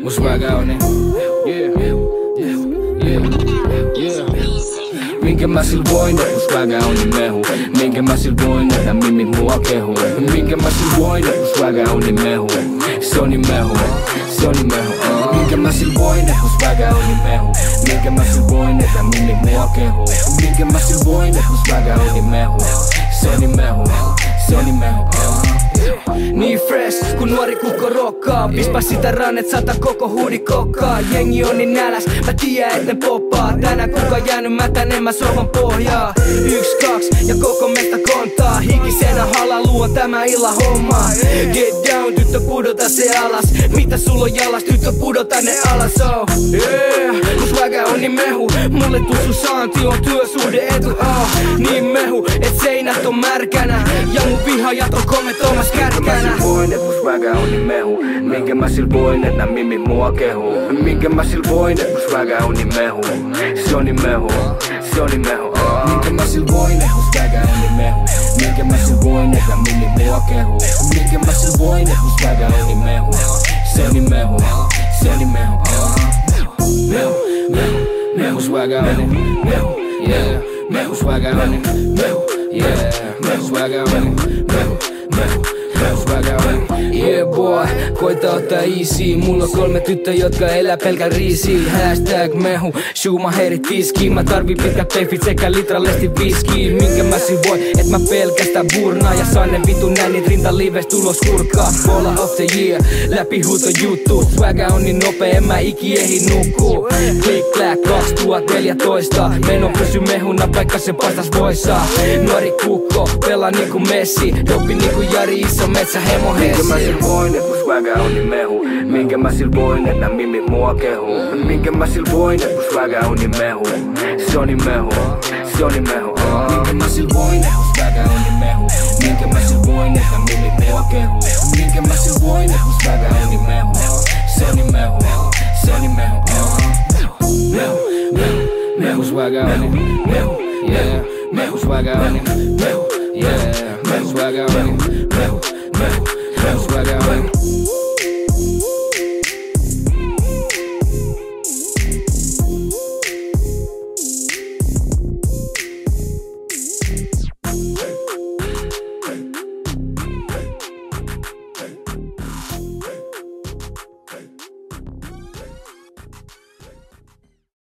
Mun swaga on niin. Minkä mä sil voin, mun swaga on niin mehu. Minkä mä sil voin, nää mimi mua kehu. Minkä mä sil voin, mun swaga on niin mehu. Se on niin mehu, se on niin mehu. Minkä mä sil voin, mun swaga on niin mehu. Minkä mä sil voin, nää mimi mua kehu. Minkä mä sil voin, mun swaga on niin mehu. Se on niin mehu, se on niin mehu. Niin fresh, kun nuori kukko rokkaa. Pispa sitä rannet, sata koko huudi kokkaa. Jengi on niin näläs, mä tiedän et ne poppaa. Tänään kuka jäänyt mätäneen, mä sohvan pohjaa. 1, 2 ja koko mestä kontaa. Hikisenä halalu on tämä illan homma. Get down, tyttö pudota se alas. Mitä sulla on jalas, tyttö pudota ne alas. Oh, yeah, mun swaga on niin mehu. Mulle tussu saanti on työsuhde etu. Oh, niin mehu, et seinät on märkänä. Ja mun vihajat on kommentoimas kärkänä. Minkä mä sil voin, et mun swaga on niin mehu. Minkä mä sil voin, et nää mimi mua kehu. Minkä mä sil voin, et mun swaga on niin mehu. Se on niin mehu, se on niin mehu. Minkä mä sil voin, et mun swaga on niin mehu. Minkä mä sil voin, et nää mimi mua kehu. Minkä mä sil voin, et mun swaga on niin mehu. Se on niin mehu, se on niin mehu. Mehu, mehu, mehu swaga on niin mehu. Yeah, mehu swaga on niin mehu. Yeah, mehu swaga on niin mehu. Yeah boy, koita ottaa easy. Mulla on 3 tyttöä, jotka elää pelkän riisiin. Hashtag mehu, Schumacherit tiskiin. Mä tarvin pitkät peifit sekä litrallesti viskiin. Minkä mä sil voin, et mä pelkästään burnaa. Ja saan ne vitun nännit rinta lives tulos kurkkaa. Bola of the year, läpi huuto juttu. Swaga on niin nopea, en mä iki ehdi nukkuu. Click clack 2014. Meno pysy mehuna, vaikka se paistas voissa. Nuori kukko, pelaa niinku Messi. Dopi niinku Jari, iso metsä, hemo Hessi. Minkä mä sil voin, et mun swaga on niin mehu. Minkä mä sil voin, et nää mimi mua kehu. Minkä mä sil voin, et mun swaga on niin mehu. Se on niin mehu, se on niin mehu. Minkä mä sil voin, et mun swaga on niin mehu. Minkä mä sil voin, et nää mimi mua kehu. Minkä mä sil voin, et mun swaga on niin mehu. Se on niin mehu, se on niin mehu. Mehu, mehu, mehu swaga on niin mehu. Yeah, mehu swaga on niin mehu. Yeah, mehu swaga on niin mehu. Mehu, mehu swaga